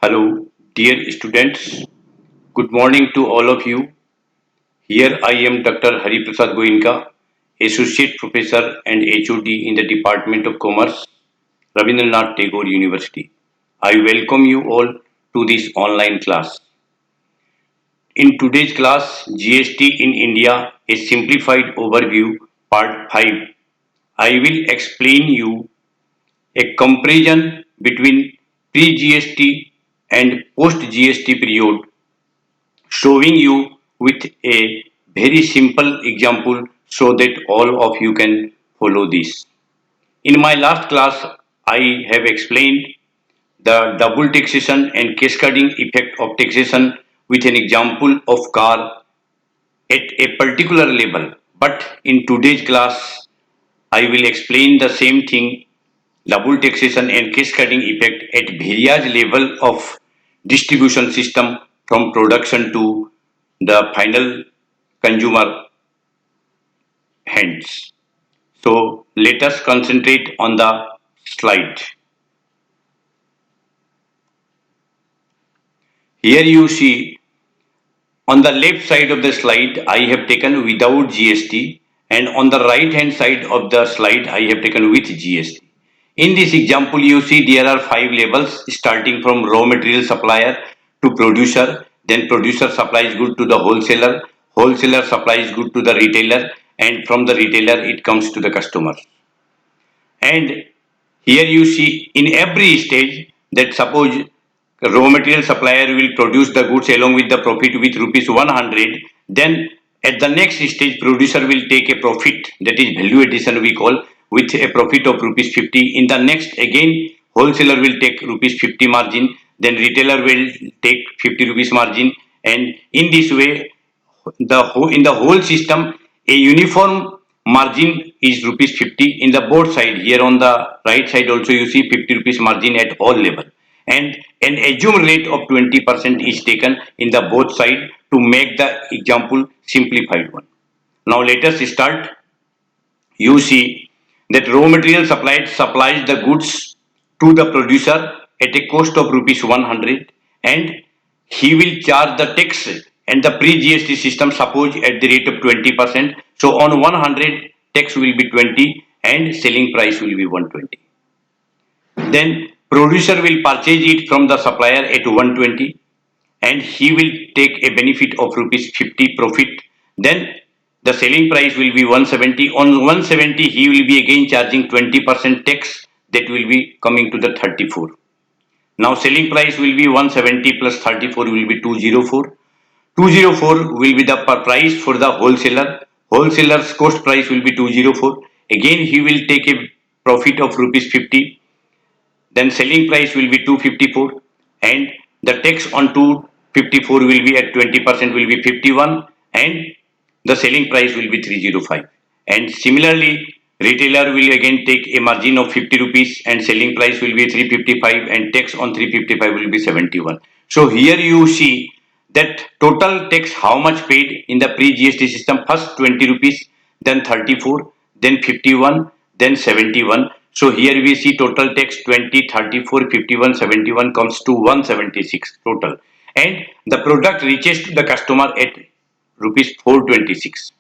Hello, dear students. Good morning to all of you. Here I am Dr. Hari Prasad Goenka, Associate Professor and HOD in the Department of Commerce, Rabindranath Tagore University. I welcome you all to this online class. In today's class, GST in India, a simplified overview, part 5. I will explain you a comparison between pre-GST and post-GST period, showing you with a very simple example so that all of you can follow this. In my last class, I have explained the double taxation and cascading effect of taxation with an example of car at a particular level. But in today's class, I will explain the same thing, double taxation and cascading effect at various level of distribution system from production to the final consumer hands. So let us concentrate on the slide. Here you see on the left side of the slide I have taken without GST, and on the right hand side of the slide I have taken with GST. In this example you see there are 5 levels starting from raw material supplier to producer, then producer supplies good to the wholesaler, wholesaler supplies good to the retailer, and from the retailer it comes to the customer. And here you see in every stage that suppose raw material supplier will produce the goods along with the profit with rupees 100, then at the next stage producer will take a profit, that is value addition we call, with a profit of rupees 50. In the next again wholesaler will take rupees 50 margin, then retailer will take 50 rupees margin, and in this way in the whole system a uniform margin is rupees 50 in the both side. Here on the right side also you see 50 rupees margin at all level, and an assumed rate of 20% is taken in the both side to make the example simplified one. Now let us start. You see that raw material supplies the goods to the producer at a cost of rupees 100, and he will charge the tax and the pre-GST system suppose at the rate of 20%. So on 100 tax will be 20 and selling price will be 120. Then producer will purchase it from the supplier at 120 and he will take a benefit of rupees 50 profit. Then the selling price will be 170. On 170 he will be again charging 20% tax, that will be coming to the 34. Now selling price will be 170 plus 34 will be 204. 204 will be the price for the wholesaler. Wholesaler's cost price will be 204. Again he will take a profit of rupees 50. Then selling price will be 254 and the tax on 254 will be at 20% will be 51, and the selling price will be 305. And similarly retailer will again take a margin of 50 rupees and selling price will be 355 and tax on 355 will be 71. So here you see that total tax how much paid in the pre-GST system, first 20 rupees, then 34, then 51, then 71. So here we see total tax 20, 34, 51, 71 comes to 176 total, and the product reaches to the customer at rupees 426,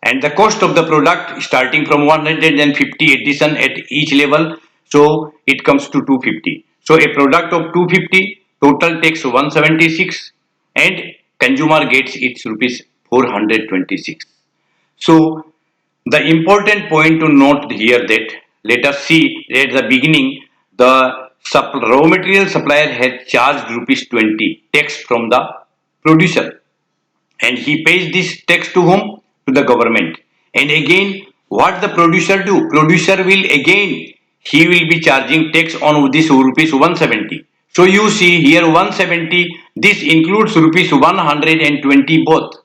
and the cost of the product starting from 150 addition at each level, so it comes to 250. So a product of 250 total takes 176 and consumer gets its rupees 426. So the important point to note here that let us see at the beginning the raw material supplier has charged rupees 20 tax from the producer, and he pays this tax to whom? To the government. And again what the producer do? Producer will again he will be charging tax on this rupees 170. So you see here 170, this includes rupees 120 both.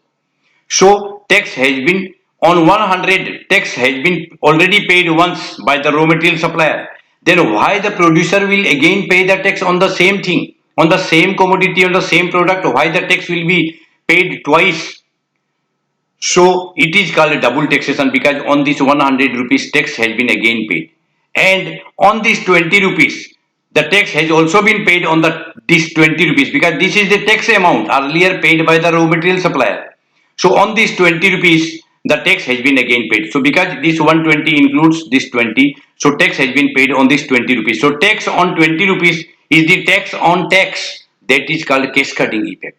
So tax has been on 100, tax has been already paid once by the raw material supplier. Then why the producer will again pay the tax on the same thing, on the same commodity, on the same product? Why the tax will be paid twice? So it is called a double taxation because on this 100 rupees tax has been again paid, and on this 20 rupees the tax has also been paid on the this 20 rupees, because this is the tax amount earlier paid by the raw material supplier. So on this 20 rupees, the tax has been again paid. So because this 120 includes this 20, so tax has been paid on this 20 rupees. So tax on 20 rupees is the tax on tax. That is called cascading effect.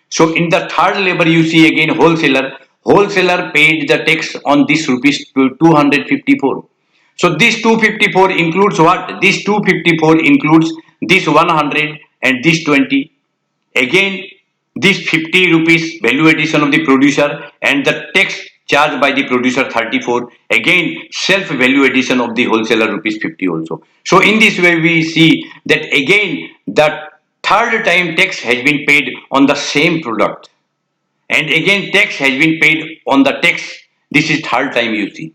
So in the third level, you see again wholesaler. Wholesaler paid the tax on this rupees to 254. So this 254 includes what? This 254 includes this 100 and this 20. Again, this 50 rupees value addition of the producer and the tax charged by the producer 34. Again, self value addition of the wholesaler rupees 50 also. So in this way, we see that again the third time tax has been paid on the same product, and again tax has been paid on the tax. This is third time you see.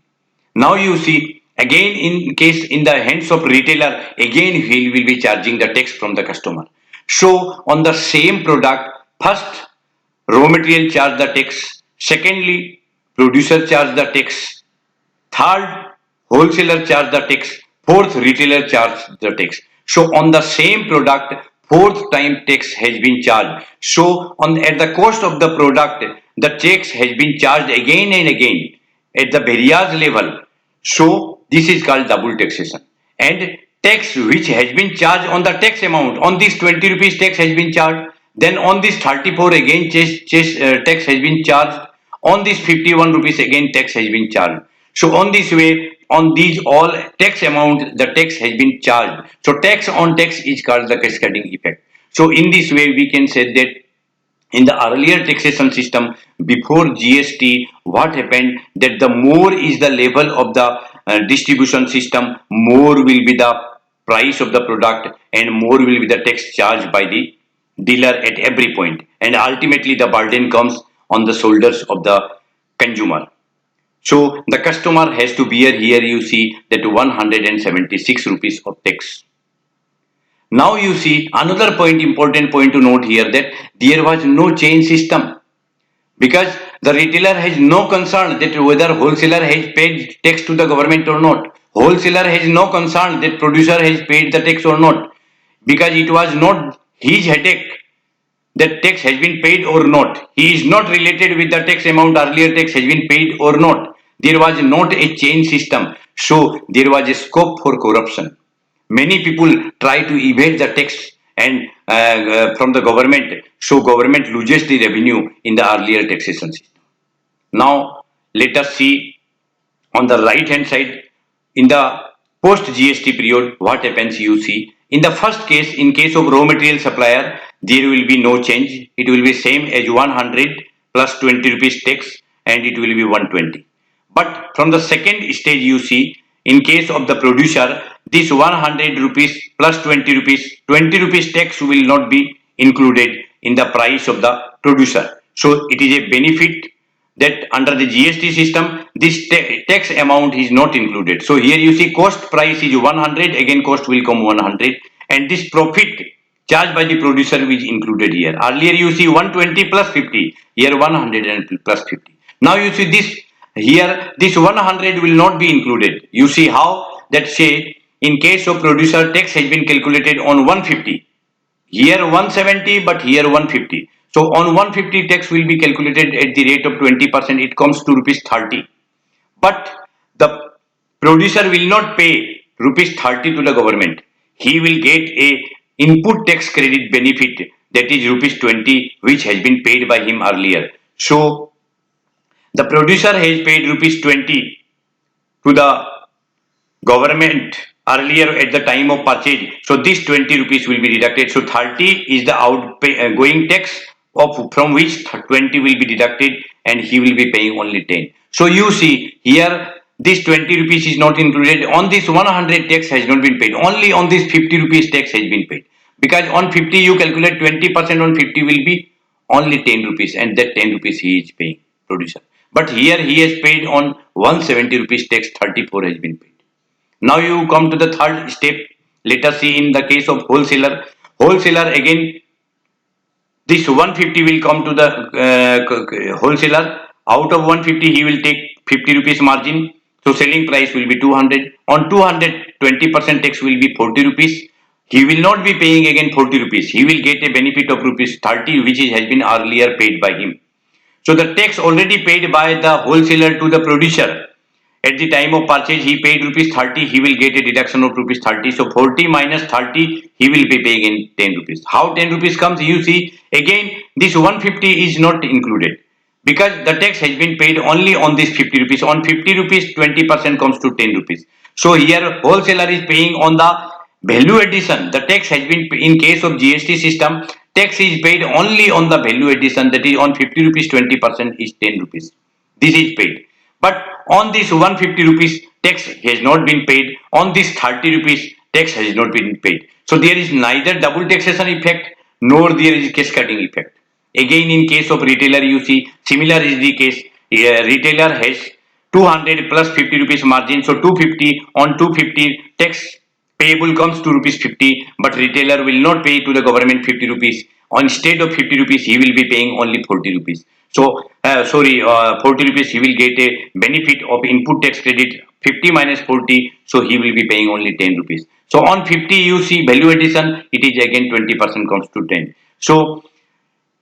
Now you see again in case in the hands of retailer, again he will be charging the tax from the customer. So on the same product, first raw material charge the tax, secondly producer charge the tax, third wholesaler charge the tax, fourth retailer charge the tax. So on the same product, fourth time tax has been charged. So on at the cost of the product, the tax has been charged again and again at the various level. So this is called double taxation. And tax which has been charged on the tax amount, on this 20 rupees tax has been charged, then on this 34 again tax has been charged, on this 51 rupees again tax has been charged. So on this way, on these all tax amount, the tax has been charged. So tax on tax is called the cascading effect. So in this way, we can say that in the earlier taxation system before GST, what happened that the more is the level of the distribution system, more will be the price of the product and more will be the tax charged by the dealer at every point. And ultimately the burden comes on the shoulders of the consumer. So the customer has to bear, here you see that 176 rupees of tax. Now you see another point, important point to note here, that there was no chain system, because the retailer has no concern that whether wholesaler has paid tax to the government or not. Wholesaler has no concern that producer has paid the tax or not, because it was not his headache that tax has been paid or not. He is not related with the tax amount, earlier tax has been paid or not. There was not a chain system. So there was a scope for corruption. Many people try to evade the tax and from the government. So government loses the revenue in the earlier taxation system. Now let us see on the right hand side, in the post GST period, what happens you see. In the first case, in case of raw material supplier, there will be no change. It will be same as 100 plus 20 rupees tax and it will be 120. But from the second stage you see, in case of the producer, this 100 rupees plus 20 rupees tax will not be included in the price of the producer. So it is a benefit that under the GST system, this tax amount is not included. So here you see cost price is 100, again cost will come 100, and this profit charged by the producer is included here. Earlier you see 120 plus 50, here 100 and plus 50. Now you see this, here this 100 will not be included. You see how that, say in case of producer, tax has been calculated on 150, here 170 but here 150. So on 150 tax will be calculated at the rate of 20%, it comes to rupees 30. But the producer will not pay rupees 30 to the government. He will get a input tax credit benefit, that is rupees 20, which has been paid by him earlier. So the producer has paid rupees 20 to the government earlier at the time of purchase. So this 20 rupees will be deducted. So 30 is the outgoing tax of from which 20 will be deducted and he will be paying only 10. So you see here this 20 rupees is not included. On this 100 tax has not been paid. Only on this 50 rupees tax has been paid. Because on 50 you calculate 20% on 50 will be only 10 rupees, and that 10 rupees he is paying, producer. But here he has paid on 170 rupees tax, 34 has been paid. Now you come to the third step. Let us see in the case of wholesaler. Wholesaler again, this 150 will come to the wholesaler. Out of 150 he will take 50 rupees margin. So selling price will be 200. On 200, 20% tax will be 40 rupees. He will not be paying again 40 rupees. He will get a benefit of rupees 30 which has been earlier paid by him. So the tax already paid by the wholesaler to the producer. At the time of purchase, he paid rupees 30, he will get a deduction of rupees 30. So 40 minus 30, he will be paying in 10 rupees. How 10 rupees comes? You see, again, this 150 is not included because the tax has been paid only on this 50 rupees. On 50 rupees, 20% comes to 10 rupees. So here, wholesaler is paying on the value addition. The tax has been, in case of GST system, tax is paid only on the value addition, that is on 50 rupees, 20% is 10 rupees. This is paid. But on this 150 rupees tax has not been paid. On this 30 rupees tax has not been paid. So there is neither double taxation effect nor there is cascading effect. Again, in case of retailer, you see similar is the case. Retailer has 200 plus 50 rupees margin. So 250 on 250 tax payable comes to rupees 50, but retailer will not pay to the government 50 rupees. Instead of 50 rupees, he will be paying only 40 rupees. So, 40 rupees, he will get a benefit of input tax credit 50 minus 40, so he will be paying only 10 rupees. So, on 50, you see value addition, it is again 20% comes to 10. So,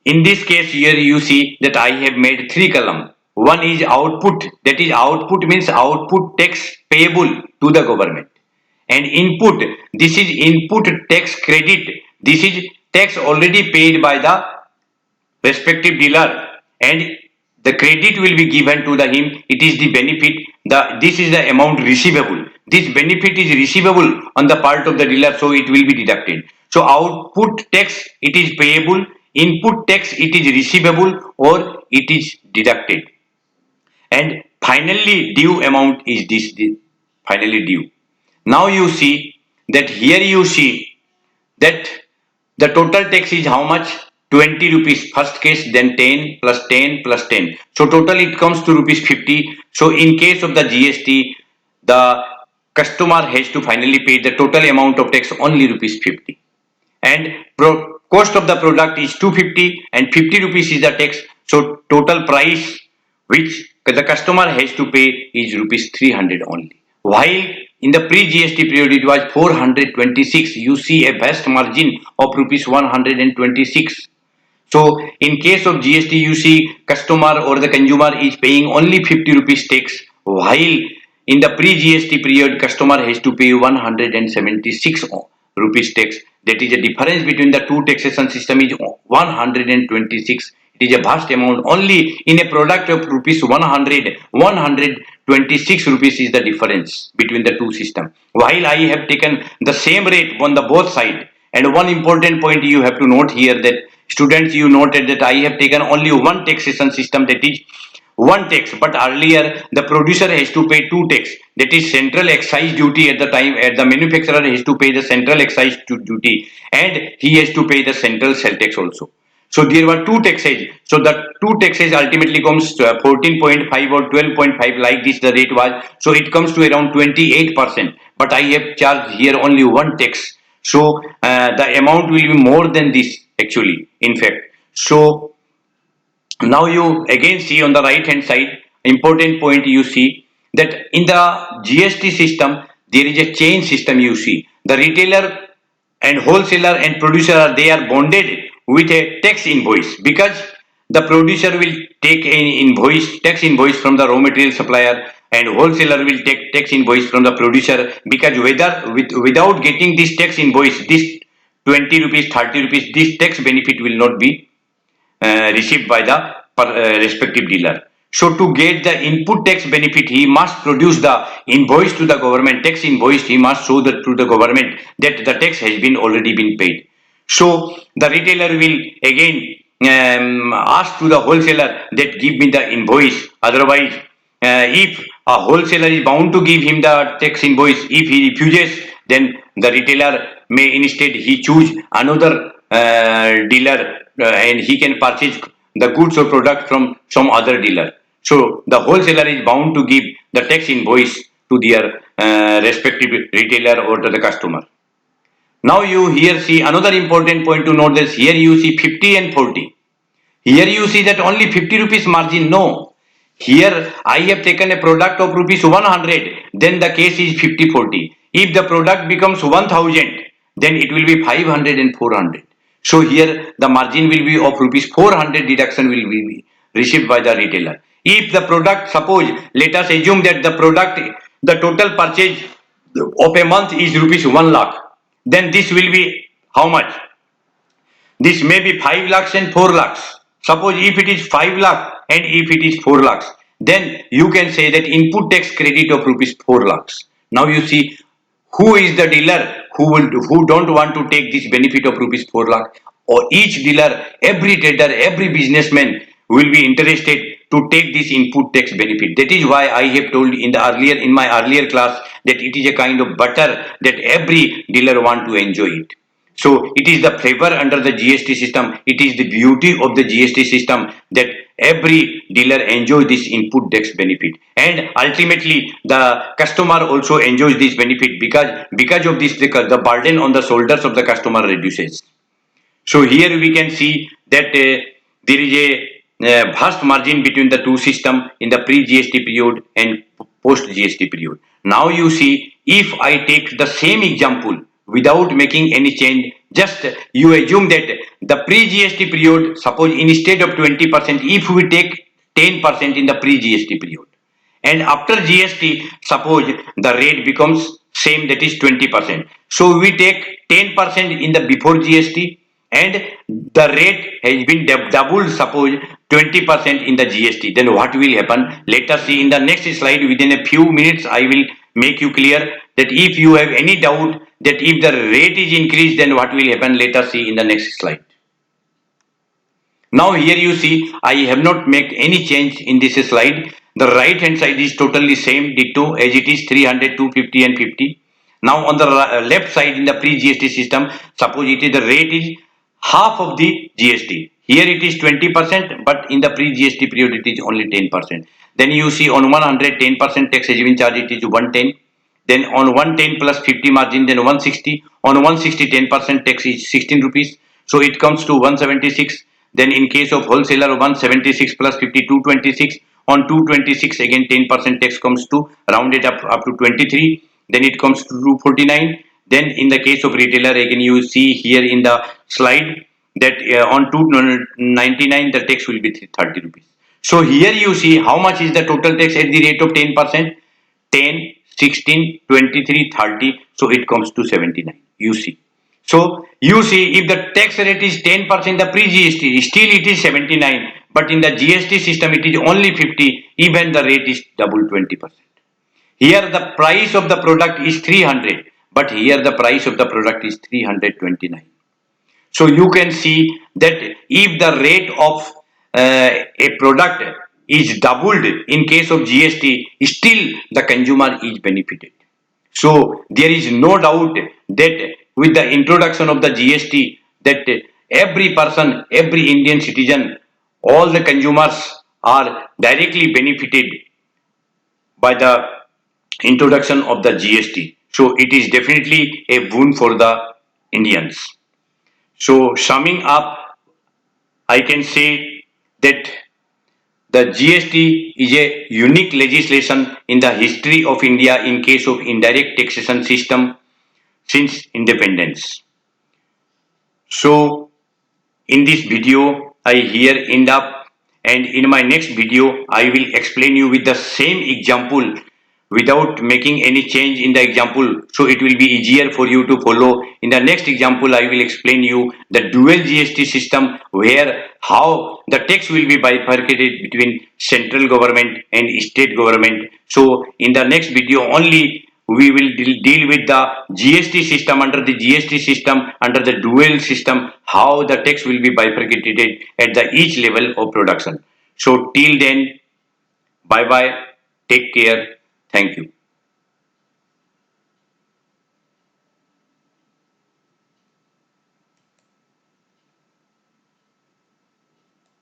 in this case, here you see that I have made three columns. One is output, that is output means output tax payable to the government. And input, this is input tax credit, this is tax already paid by the respective dealer and the credit will be given to the him. It is the benefit, this is the amount receivable, this benefit is receivable on the part of the dealer, so it will be deducted. So output tax it is payable, input tax it is receivable or it is deducted, and finally due amount is this finally due. Now you see that here you see that the total tax is how much? 20 rupees first case, then 10 plus 10 plus 10. So total it comes to rupees 50. So in case of the GST, the customer has to finally pay the total amount of tax only rupees 50. And cost of the product is 250 and 50 rupees is the tax. So total price which the customer has to pay is rupees 300 only. While in the pre-GST period it was 426, you see a vast margin of rupees 126. So in case of GST, you see customer or the consumer is paying only 50 rupees tax, while in the pre-GST period customer has to pay 176 rupees tax. That is a difference between the two taxation system is 126. It is a vast amount. Only in a product of rupees 126 rupees is the difference between the two systems. While I have taken the same rate on the both side. And one important point you have to note here that students, you noted that I have taken only one taxation system, that is one tax, but earlier the producer has to pay two tax, that is central excise duty at the time, at the manufacturer has to pay the central excise duty and he has to pay the central sale tax also. So there were two taxes. So the two taxes ultimately comes to 14.5 or 12.5 like this the rate was. So it comes to around 28%. But I have charged here only one tax. So the amount will be more than this actually, in fact. So now you again see on the right hand side, important point you see that in the GST system, there is a chain system you see. The retailer and wholesaler and producer are they are bonded with a tax invoice because the producer will take an invoice, tax invoice from the raw material supplier and wholesaler will take tax invoice from the producer because without getting this tax invoice, this 20 rupees, 30 rupees, this tax benefit will not be received by the respective dealer. So to get the input tax benefit, he must produce the invoice to the government, tax invoice, he must show that to the government that the tax has been already been paid. So the retailer will again ask to the wholesaler that give me the invoice. Otherwise, if a wholesaler is bound to give him the tax invoice, if he refuses, then the retailer may instead he choose another dealer and he can purchase the goods or product from some other dealer. So the wholesaler is bound to give the tax invoice to their respective retailer or to the customer. Now you here see another important point to note this. Here you see 50 and 40. Here you see that only 50 rupees margin. No. Here I have taken a product of rupees 100. Then the case is 50-40. If the product becomes 1000, then it will be 500 and 400. So here the margin will be of rupees 400 deduction will be received by the retailer. If the product, suppose, let us assume that the product, the total purchase of a month is rupees 1 lakh, then this will be how much? This may be 5 lakhs and 4 lakhs. Suppose if it is 5 lakh and if it is 4 lakhs, then you can say that input tax credit of rupees 4 lakhs. Now you see who is the dealer who don't want to take this benefit of rupees 4 lakh, or each dealer, every trader, every businessman will be interested to take this input tax benefit. That is why I have told in my earlier class that it is a kind of butter that every dealer want to enjoy it. So it is the flavor under the GST system. It is the beauty of the GST system that every dealer enjoys this input tax benefit, and ultimately the customer also enjoys this benefit because of this the burden on the shoulders of the customer reduces. So here we can see that there is a vast margin between the two system in the pre-GST period and post-GST period. Now you see, if I take the same example without making any change, just you assume that the pre-GST period, suppose instead of 20%, if we take 10% in the pre-GST period, and after GST, suppose the rate becomes same, that is 20%. So we take 10% in the before GST, and the rate has been doubled, suppose 20% in the GST. Then what will happen? Let us see in the next slide. Within a few minutes, I will make you clear that if you have any doubt that if the rate is increased, then what will happen? Let us see in the next slide. Now here you see I have not made any change in this slide. The right hand side is totally same ditto as it is 300, 250 and 50. Now on the left side in the pre-GST system, suppose it is the rate is half of the GST. Here it is 20%, but in the pre-GST period it is only 10%. Then you see on 100 10% tax has been charged, it is 110. Then on 110 plus 50 margin, then 160. On 160 10% tax is 16 rupees. So it comes to 176. Then in case of wholesaler, 176 plus 50, 226. On 226 again 10% tax comes to rounded up to 23. Then it comes to 249. Then in the case of retailer, again you see here in the slide that on 299 the tax will be 30 rupees. So here you see how much is the total tax at the rate of 10%. 10, 16, 23, 30. So it comes to 79. You see. So you see if the tax rate is 10%, the pre-GST, still it is 79. But in the GST system it is only 50. Even the rate is double 20%. Here the price of the product is 300. But here the price of the product is 329. So you can see that if the rate of a product is doubled in case of GST, still the consumer is benefited. So there is no doubt that with the introduction of the GST, that every person, every Indian citizen, all the consumers are directly benefited by the introduction of the GST. So it is definitely a boon for the Indians. So summing up, I can say that the GST is a unique legislation in the history of India in case of indirect taxation system since independence. So in this video, I here end up, and in my next video, I will explain you with the same example without making any change in the example, so it will be easier for you to follow. In the next example, I will explain you the dual GST system, where how the tax will be bifurcated between central government and state government. So in the next video only we will deal with the GST system. Under the GST system, under the dual system, how the tax will be bifurcated at the each level of production. So till then, bye bye, take care, thank you.